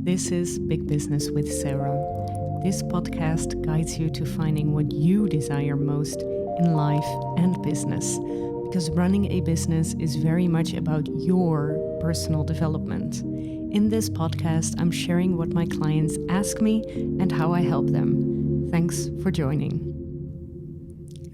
This is Big Business with Sarah. This podcast guides you to finding what you desire most in life and business, because running a business is very much about your personal development. In this podcast, I'm sharing what my clients ask me and how I help them. Thanks for joining.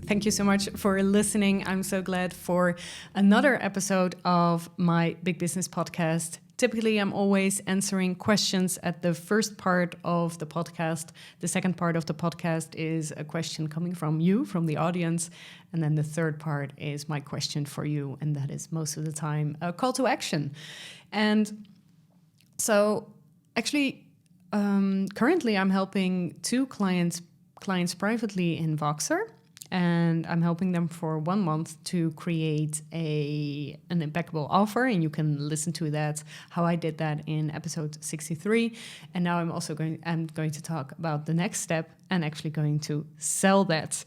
Thank you so much for listening. I'm so glad for another episode of my Big Business podcast. Typically, I'm always answering questions at the first part of the podcast. The second part of the podcast is a question coming from you, from the audience. And then the third part is my question for you. And that is most of the time a call to action. And so actually, currently I'm helping two clients privately in Voxer. And I'm helping them for 1 month to create an impeccable offer. And you can listen to that, how I did that in episode 63. And now I'm going to talk about the next step and actually going to sell that.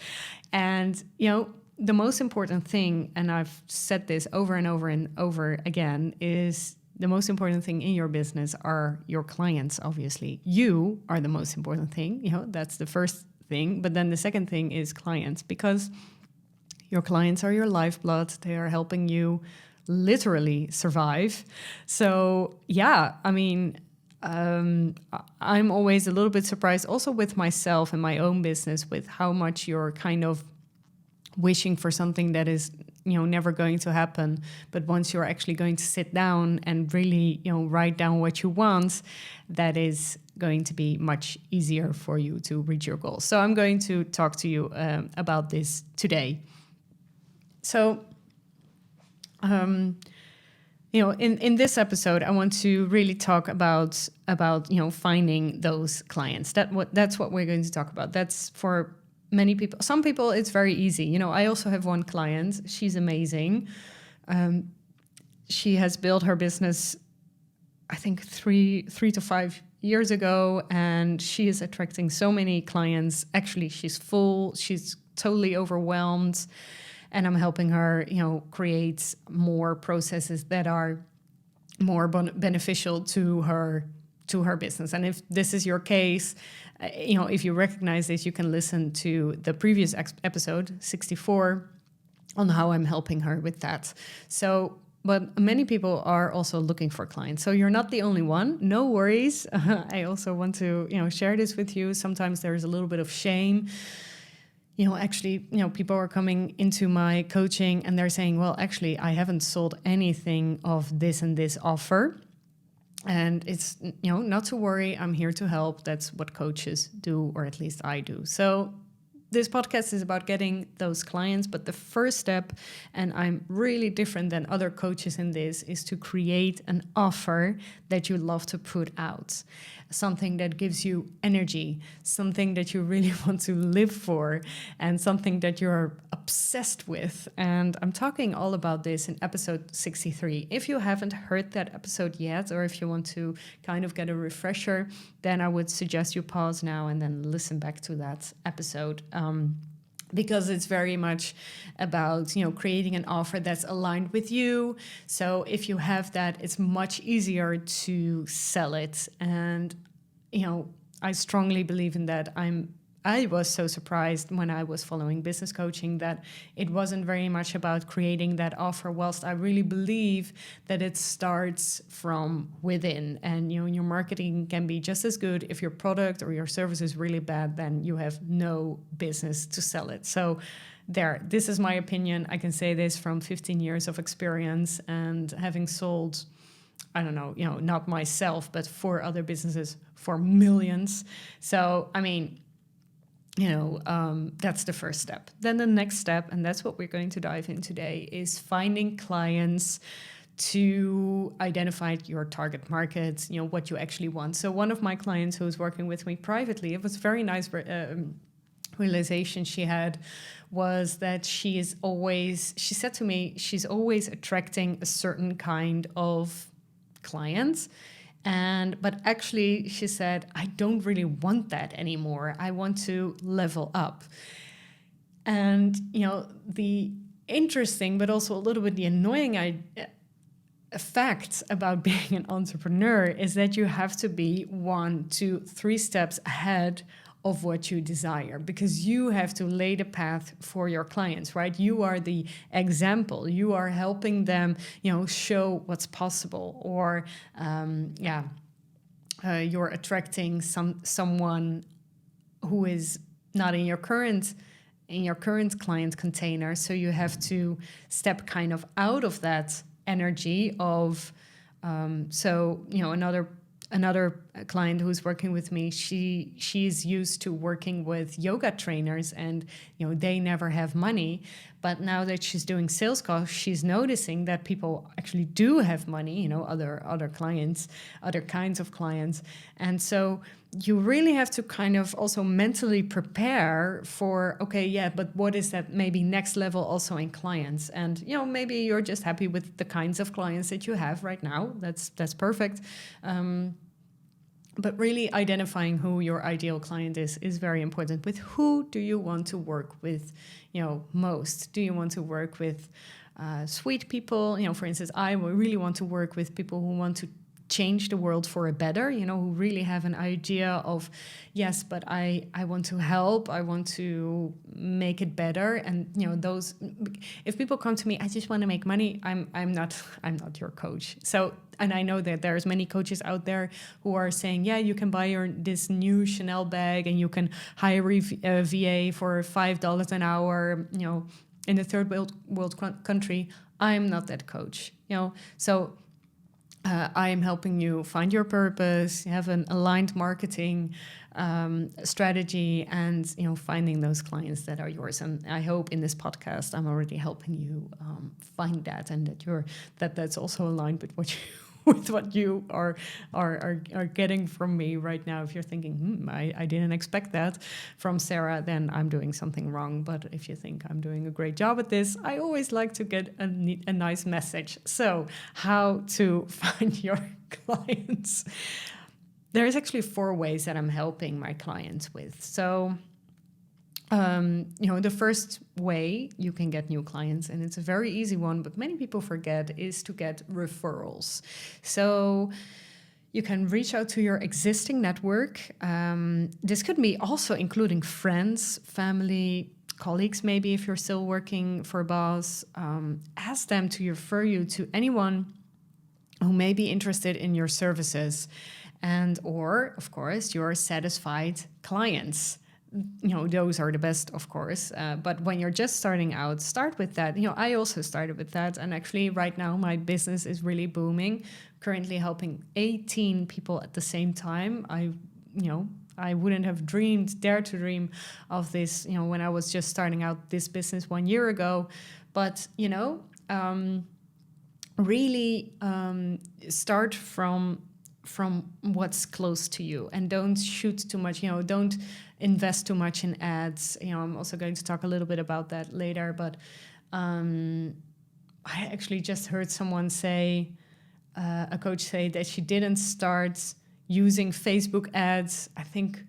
And, the most important thing, and I've said this over and over and over again, is the most important thing in your business are your clients, obviously. You are the most important thing. That's the first thing. But then the second thing is clients, because your clients are your lifeblood. They are helping you literally survive. So I'm always a little bit surprised also with myself and my own business with how much you're kind of wishing for something that is never going to happen. But once you're actually going to sit down and really write down what you want, that is going to be much easier for you to reach your goals. So I'm going to talk to you about this today. So in this episode, I want to really talk about finding those clients. That's what we're going to talk about. That's for many people. Some people, it's very easy. I also have one client. She's amazing. She has built her business, I think, 3 to 5 years ago, and she is attracting so many clients. Actually, she's full. She's totally overwhelmed, and I'm helping her, create more processes that are more beneficial to her business. And if this is your case, if you recognize this, you can listen to the previous episode 64 on how I'm helping her with that. So, but many people are also looking for clients. So you're not the only one. No worries. I also want to, share this with you. Sometimes there's a little bit of shame. People are coming into my coaching and they're saying, well, actually, I haven't sold anything of this and this offer. And it's, not to worry. I'm here to help. That's what coaches do, or at least I do. So this podcast is about getting those clients, but the first step, and I'm really different than other coaches in this, is to create an offer that you love to put out. Something that gives you energy, something that you really want to live for, and something that you're obsessed with. And I'm talking all about this in episode 63. If you haven't heard that episode yet, or if you want to kind of get a refresher, then I would suggest you pause now and then listen back to that episode. Because it's very much about, creating an offer that's aligned with you. So if you have that, it's much easier to sell it. And, I strongly believe in that. I was so surprised when I was following business coaching that it wasn't very much about creating that offer, whilst I really believe that it starts from within. And your marketing can be just as good. If your product or your service is really bad, then you have no business to sell it. So this is my opinion. I can say this from 15 years of experience and having sold, I don't know, not myself, but for other businesses for millions. So, that's the first step. Then the next step, and that's what we're going to dive in today, is finding clients to identify your target market, what you actually want. So one of my clients who's working with me privately, it was a very nice realization she had, was that she said to me, she's always attracting a certain kind of clients. But actually, she said, I don't really want that anymore. I want to level up. And, the interesting, but also a little bit the annoying a fact about being an entrepreneur is that you have to be 1, 2, 3 steps ahead of what you desire, because you have to lay the path for your clients, right? You are the example. You are helping them, show what's possible, or you're attracting someone who is not in your current client container. So you have to step kind of out of that energy of another client who's working with me, she's used to working with yoga trainers, and they never have money. But now that she's doing sales calls, she's noticing that people actually do have money, other clients, other kinds of clients. And so you really have to kind of also mentally prepare for, but what is that maybe next level also in clients? And maybe you're just happy with the kinds of clients that you have right now. That's perfect. But really identifying who your ideal client is very important. With who do you want to work with, most? Do you want to work with sweet people? For instance, I really want to work with people who want to change the world for a better, who really have an idea of, yes, but I want to help, I want to make it better. And those, if people come to me, I just want to make money, I'm not your coach. So, and I know that there's many coaches out there who are saying, yeah, you can buy this new Chanel bag and you can hire a VA for $5 an hour, in a third world country. I'm not that coach, so I am helping you find your purpose, have an aligned marketing strategy, and finding those clients that are yours. And I hope in this podcast I'm already helping you find that, and that's also aligned with what you with what you are getting from me right now. If you're thinking, I didn't expect that from Sarah, then I'm doing something wrong. But if you think I'm doing a great job at this, I always like to get a nice message. So how to find your clients? There's actually 4 ways that I'm helping my clients with. So the first way you can get new clients, and it's a very easy one, but many people forget, is to get referrals. So you can reach out to your existing network. This could be also including friends, family, colleagues, maybe if you're still working for a boss. Ask them to refer you to anyone who may be interested in your services, and or, of course, your satisfied clients. Those are the best, of course. But when you're just starting out, start with that. I also started with that. And actually right now my business is really booming. Currently helping 18 people at the same time. I wouldn't have dared to dream of this, when I was just starting out this business 1 year ago. But, really start from what's close to you, and don't shoot too much, don't invest too much in ads. I'm also going to talk a little bit about that later, but I actually just heard someone say, a coach say, that she didn't start using Facebook ads, I think,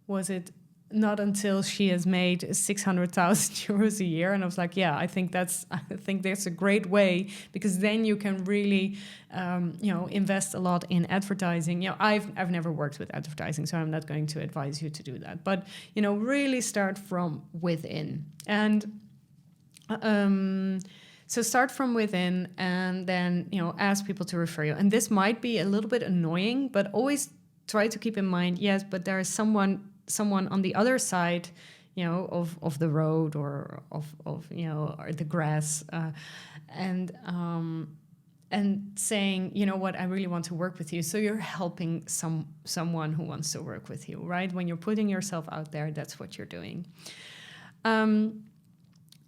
was it not until she has made 600,000 euros a year. And I was like, yeah, I think that's a great way, because then you can really, invest a lot in advertising. I've never worked with advertising, so I'm not going to advise you to do that. But, really start from within. And so start from within, and then, ask people to refer you. And this might be a little bit annoying, but always try to keep in mind, yes, but there is someone on the other side, of the road, or of or the grass, and saying, what, I really want to work with you. So you're helping someone who wants to work with you, right? When you're putting yourself out there, that's what you're doing.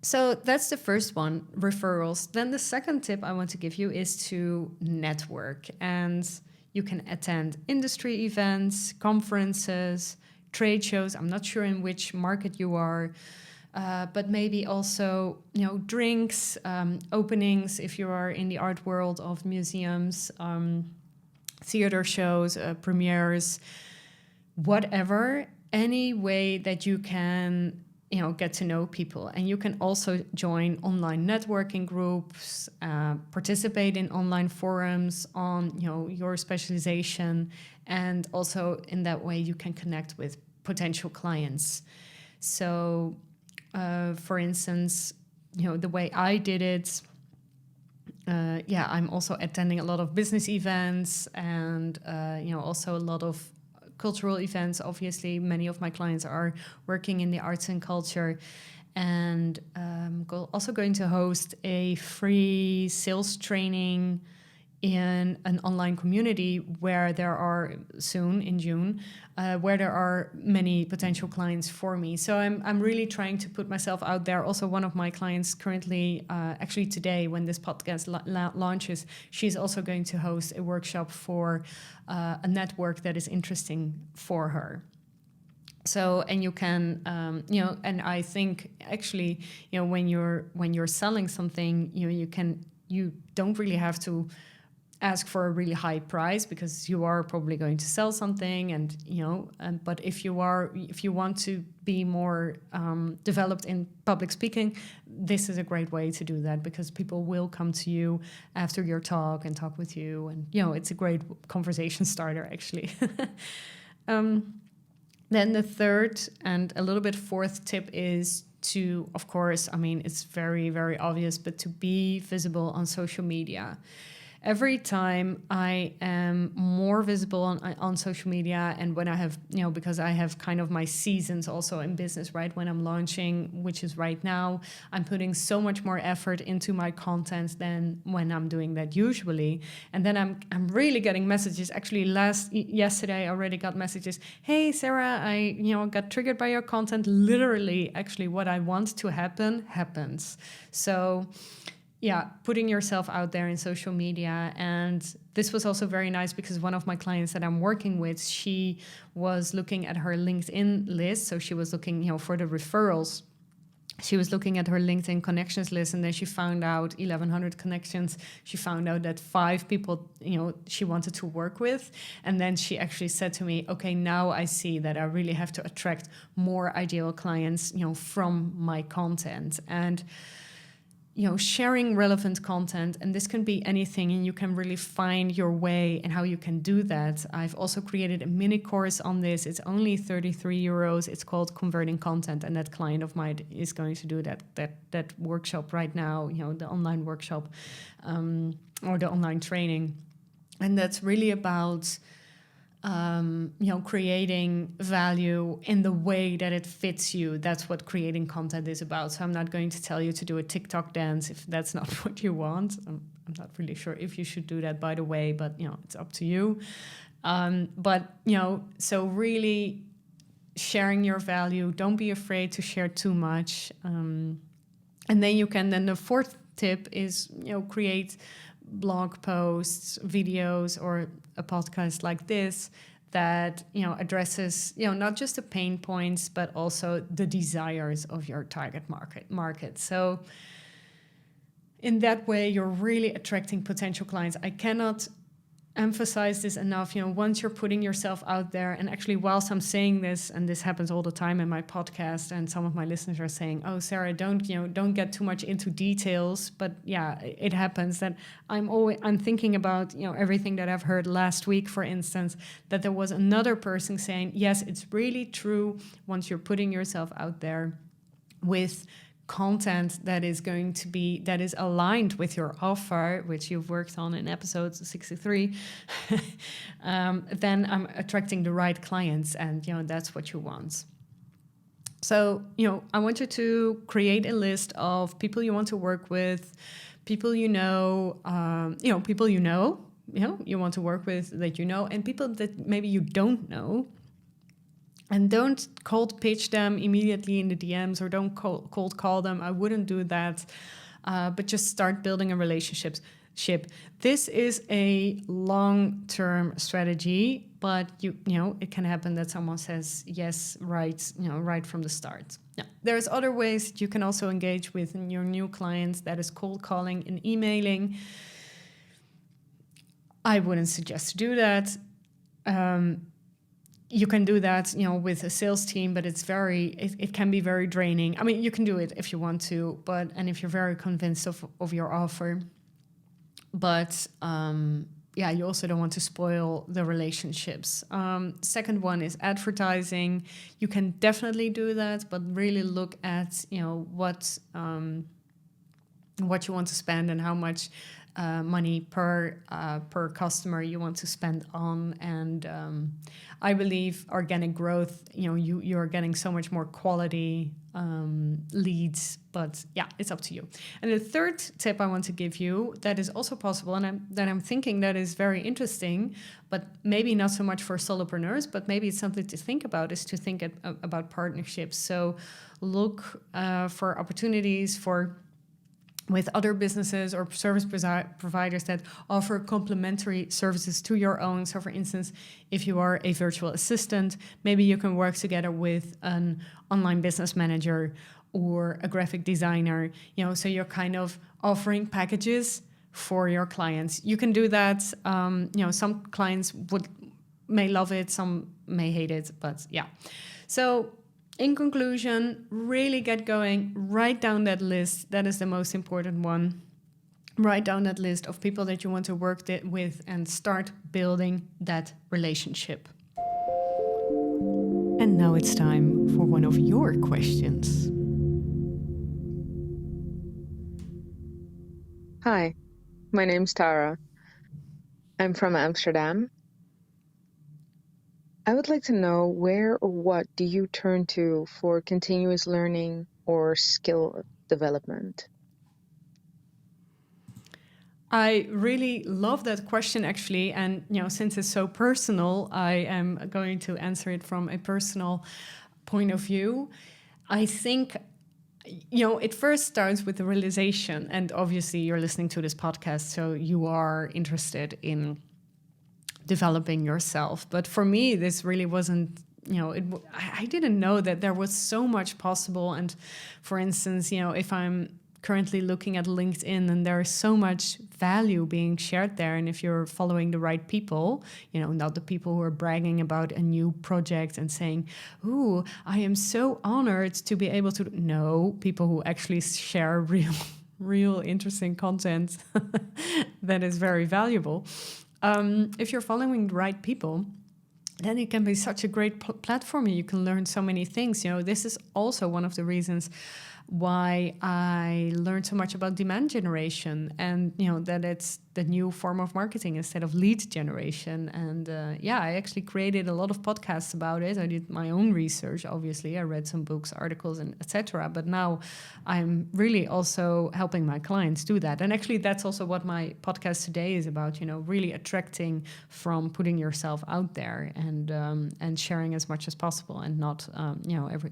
So that's the first one, referrals. Then the second tip I want to give you is to network, and you can attend industry events, conferences, trade shows. I'm not sure in which market you are, but maybe also, drinks, openings if you are in the art world of museums, theater shows, premieres, whatever. Any way that you can get to know people. And you can also join online networking groups, participate in online forums on your specialization, and also in that way you can connect with potential clients. So for instance, the way I did it, I'm also attending a lot of business events and also a lot of cultural events. Obviously, many of my clients are working in the arts and culture, and also going to host a free sales training in an online community where there are soon in June, where there are many potential clients for me. So I'm really trying to put myself out there. Also, one of my clients currently, actually today when this podcast launches, she's also going to host a workshop for a network that is interesting for her. So, and you can, and I think actually, when you're selling something, you don't really have to ask for a really high price, because you are probably going to sell something, and but if you want to be more developed in public speaking, this is a great way to do that, because people will come to you after your talk and talk with you, and it's a great conversation starter actually. Then the third and a little bit fourth tip is to, of course, it's very, very obvious, but to be visible on social media. Every time I am more visible on social media, and when I have, because I have kind of my seasons also in business, right? When I'm launching, which is right now, I'm putting so much more effort into my content than when I'm doing that usually. And then I'm really getting messages. Actually, yesterday I already got messages. Hey, Sarah, I got triggered by your content. Literally, actually, what I want to happen happens. So putting yourself out there in social media. And this was also very nice, because one of my clients that I'm working with, she was looking at her LinkedIn list. So she was looking, for the referrals. She was looking at her LinkedIn connections list, and then she found out 1,100 connections. She found out that 5 people, she wanted to work with. And then she actually said to me, okay, now I see that I really have to attract more ideal clients, from my content. And sharing relevant content, and this can be anything, and you can really find your way and how you can do that. I've also created a mini course on this. It's only 33 euros. It's called Converting Content, and that client of mine is going to do that workshop right now, the online workshop or the online training. And that's really about creating value in the way that it fits you. That's what creating content is about. So I'm not going to tell you to do a TikTok dance if that's not what you want. I'm not really sure if you should do that, by the way, but it's up to you. So really sharing your value. Don't be afraid to share too much. And then the fourth tip is, create blog posts, videos, or a podcast like this that addresses not just the pain points, but also the desires of your target market. So in that way, you're really attracting potential clients. I cannot emphasize this enough. Once you're putting yourself out there, and actually whilst I'm saying this, and this happens all the time in my podcast, and some of my listeners are saying, oh, Sarah, don't get too much into details. But it happens that I'm thinking about everything that I've heard last week, for instance, that there was another person saying, yes, it's really true. Once you're putting yourself out there with content that is aligned with your offer, which you've worked on in episode 63, then I'm attracting the right clients, and that's what you want. So I want you to create a list of people you want to work with, people you want to work with, that and people that maybe you don't know. And don't cold pitch them immediately in the DMs, or don't cold call them. I wouldn't do that. But just start building a relationship. This is a long-term strategy, but it can happen that someone says yes right from the start. Now, there's other ways that you can also engage with your new clients. That is cold calling and emailing. I wouldn't suggest to do that. you can do that, with a sales team, but it can be very draining. I mean, you can do it if you want to, and if you're very convinced of your offer, but you also don't want to spoil the relationships. Second one is advertising. You can definitely do that, but really look at, what you want to spend and how much money per customer you want to spend on. And I believe organic growth, you're getting so much more quality leads, but it's up to you. And the third tip I want to give you that is also possible, and I'm thinking that is very interesting, but maybe not so much for solopreneurs, but maybe it's something to think about, is to think about partnerships. So look for opportunities with other businesses or service providers that offer complementary services to your own. So for instance, if you are a virtual assistant, maybe you can work together with an online business manager or a graphic designer, so you're kind of offering packages for your clients. You can do that. Some clients may love it, some may hate it, but yeah. So in conclusion, really get going. Write down that list. That is the most important one. Write down that list of people that you want to work with and start building that relationship. And now it's time for one of your questions. Hi, my name's Tara. I'm from Amsterdam. I would like to know, where or what do you turn to for continuous learning or skill development? I really love that question, actually. And, since it's so personal, I am going to answer it from a personal point of view. I think, it first starts with the realization, and obviously you're listening to this podcast, so you are interested in developing yourself. But for me, this really wasn't, I didn't know that there was so much possible. And for instance, if I'm currently looking at LinkedIn, and there is so much value being shared there, and if you're following the right people, not the people who are bragging about a new project and saying, "Ooh, I am so honored to be able to," no, people who actually share real interesting content that is very valuable. If you're following the right people, then it can be such a great platform. You can learn so many things. This is also one of the reasons why I learned so much about demand generation, and that it's the new form of marketing instead of lead generation. And I actually created a lot of podcasts about it. I did my own research. Obviously, I read some books, articles, and etc. But now I'm really also helping my clients do that. And actually, that's also what my podcast today is about. Really attracting from putting yourself out there and sharing as much as possible, and not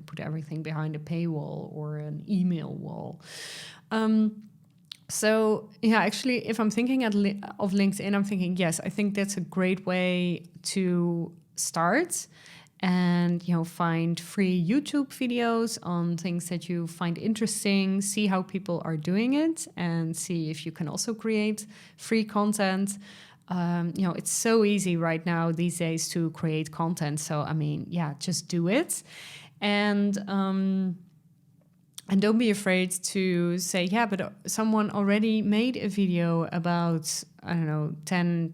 put everything behind a paywall or an email wall. Actually, if I'm thinking of LinkedIn, I'm thinking, yes, I think that's a great way to start, and find free YouTube videos on things that you find interesting, see how people are doing it, and see if you can also create free content. It's so easy right now these days to create content. So, I mean, just do it. And don't be afraid to say, but someone already made a video about, I don't know, 10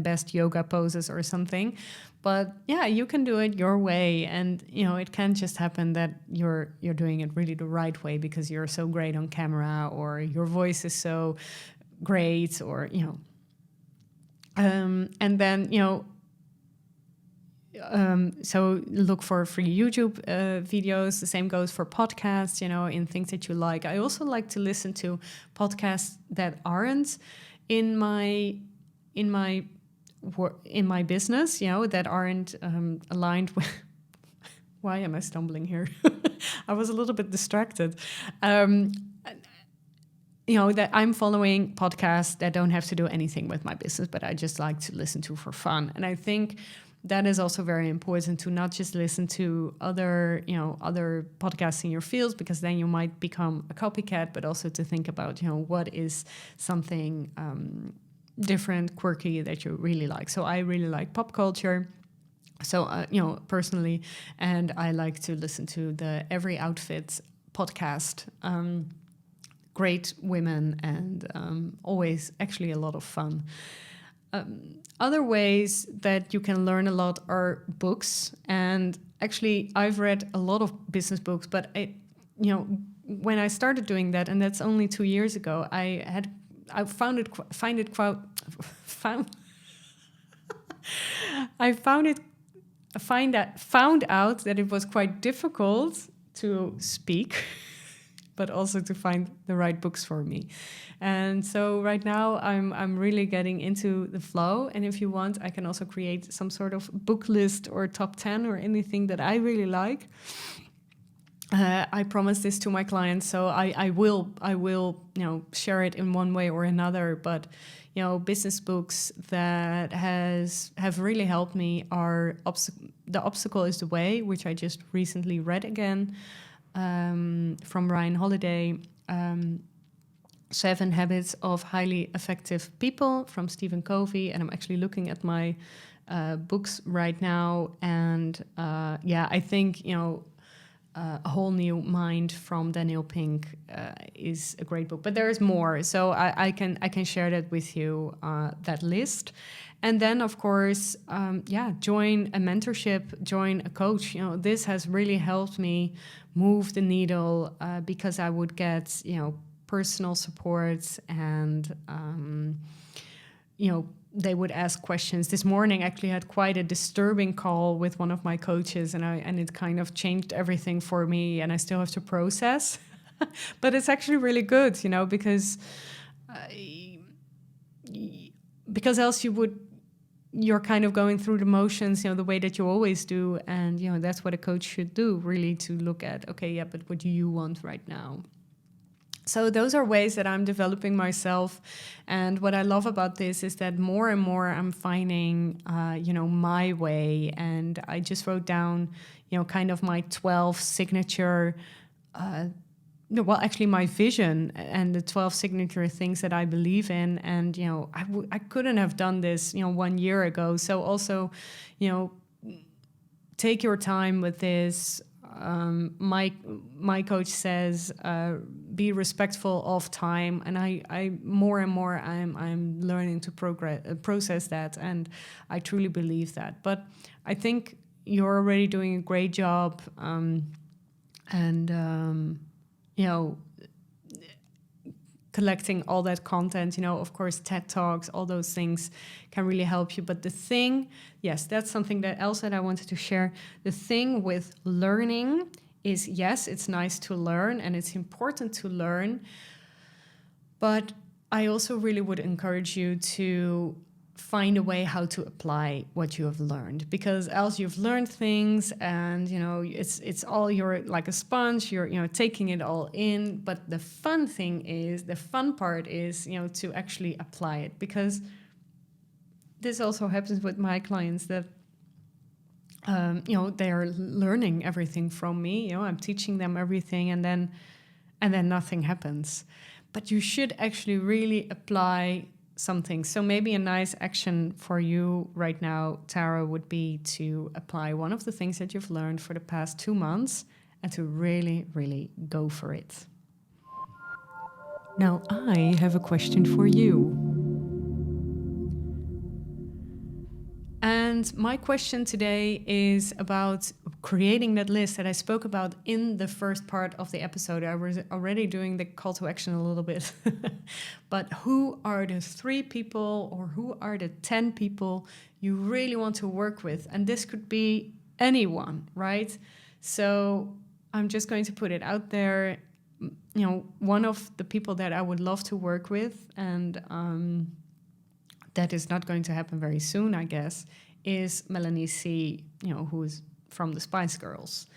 best yoga poses or something. But you can do it your way. And, it can just happen that you're doing it really the right way because you're so great on camera, or your voice is so great, or, and then, so look for free YouTube videos. The same goes for podcasts, in things that you like. I also like to listen to podcasts that aren't in my business, that aren't aligned with. Why am I stumbling here? I was a little bit distracted. That I'm following podcasts that don't have to do anything with my business, but I just like to listen to for fun. And I think that is also very important, to not just listen to other podcasts in your fields, because then you might become a copycat, but also to think about, what is something different, quirky that you really like. So I really like pop culture. So, personally, and I like to listen to the Every Outfit podcast. Great women and always actually a lot of fun. Other ways that you can learn a lot are books. And actually, I've read a lot of business books, but when I started doing that, and that's only 2 years ago, I found out that it was quite difficult to speak, but also to find the right books for me. And so right now I'm really getting into the flow. And if you want, I can also create some sort of book list or top 10 or anything that I really like. I promise this to my clients, so I will share it in one way or another. But business books that have really helped me are The Obstacle is the Way, which I just recently read again, from Ryan Holiday. 7 Habits of Highly Effective People from Stephen Covey, and I'm actually looking at my books right now, and I think A Whole New Mind from Daniel Pink is a great book, but there is more. So I can share that with you, that list. And then, of course, join a mentorship, join a coach. This has really helped me move the needle, because I would get, personal support, and, they would ask questions. This morning, actually, had quite a disturbing call with one of my coaches, and it kind of changed everything for me. And I still have to process, but it's actually really good, because else you're kind of going through the motions, the way that you always do, and that's what a coach should do, really, to look at. Okay, yeah, but what do you want right now? So those are ways that I'm developing myself. And what I love about this is that more and more I'm finding, my way. And I just wrote down, kind of my 12 signature, my vision and the 12 signature things that I believe in. And, I couldn't have done this, 1 year ago. So also, take your time with this. My coach says, be respectful of time, and I more and more I'm learning to process that, and I truly believe that. But I think you're already doing a great job, collecting all that content, of course, TED Talks, all those things can really help you. But the thing, yes, that's something else that I wanted to share. The thing with learning is, yes, it's nice to learn and it's important to learn, but I also really would encourage you to find a way how to apply what you have learned, because else you've learned things and it's all, you're like a sponge, you're taking it all in. But the fun part is to actually apply it, because this also happens with my clients that they are learning everything from me. I'm teaching them everything, and then nothing happens. But you should actually really apply something. So maybe a nice action for you right now, Tara, would be to apply one of the things that you've learned for the past 2 months and to really, really go for it. Now, I have a question for you. And my question today is about creating that list that I spoke about in the first part of the episode. I was already doing the call to action a little bit. But who are the 3 people, or who are the 10 people you really want to work with? And this could be anyone, right? So I'm just going to put it out there. One of the people that I would love to work with, and that is not going to happen very soon, I guess, is Melanie C., who is from the Spice Girls.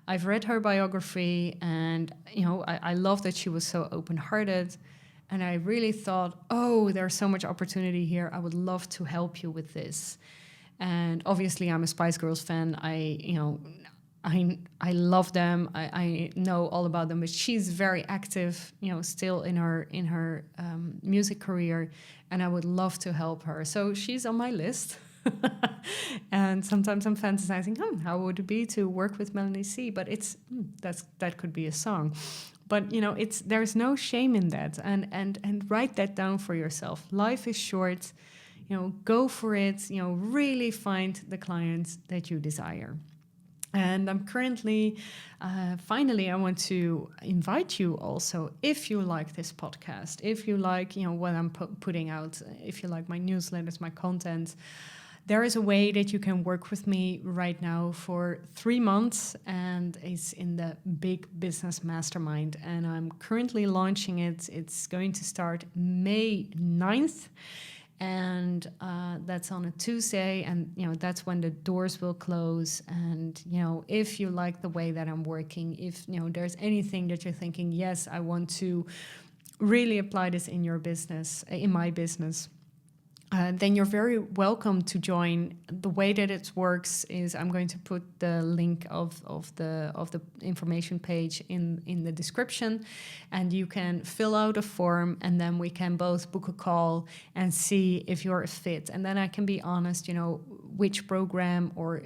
I've read her biography, and, I love that she was so open-hearted. And I really thought, there's so much opportunity here. I would love to help you with this. And obviously, I'm a Spice Girls fan. I love them. I know all about them, but she's very active, still in her music career, and I would love to help her. So she's on my list. And sometimes I'm fantasizing, how would it be to work with Melanie C? But that could be a song. But there's no shame in that, and write that down for yourself. Life is short, go for it. Really find the clients that you desire. And I'm currently, finally, I want to invite you also, if you like this podcast, if you like, what I'm putting out, if you like my newsletters, my content, there is a way that you can work with me right now for 3 months, and it's in the Big Business Mastermind. And I'm currently launching it. It's going to start May 9th. And that's on a Tuesday, and that's when the doors will close. And if you like the way that I'm working, if there's anything that you're thinking, yes, I want to really apply this in your business, in my business, then you're very welcome to join. The way that it works is I'm going to put the link of the information page in the description, and you can fill out a form, and then we can both book a call and see if you're a fit. And then I can be honest, which program or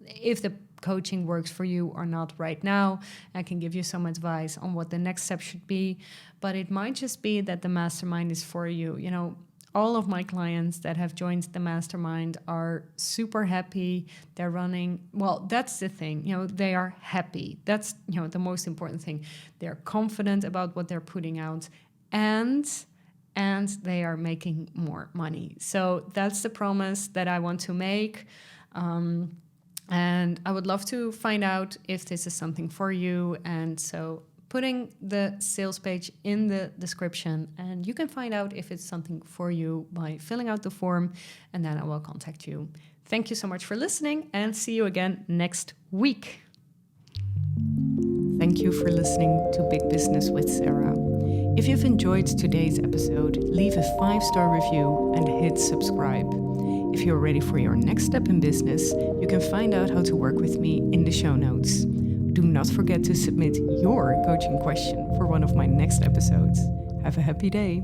if the coaching works for you or not right now. I can give you some advice on what the next step should be, but it might just be that the mastermind is for you. All of my clients that have joined the mastermind are super happy. They're running, well, that's the thing, they are happy. That's, the most important thing. They're confident about what they're putting out, and they are making more money. So that's the promise that I want to make. And I would love to find out if this is something for you. And so putting the sales page in the description, and you can find out if it's something for you by filling out the form, and then I will contact you. Thank you so much for listening, and see you again next week. Thank you for listening to Big Business with Sarah. If you've enjoyed today's episode, leave a 5-star review and hit subscribe. If you're ready for your next step in business, you can find out how to work with me in the show notes. Do not forget to submit your coaching question for one of my next episodes. Have a happy day.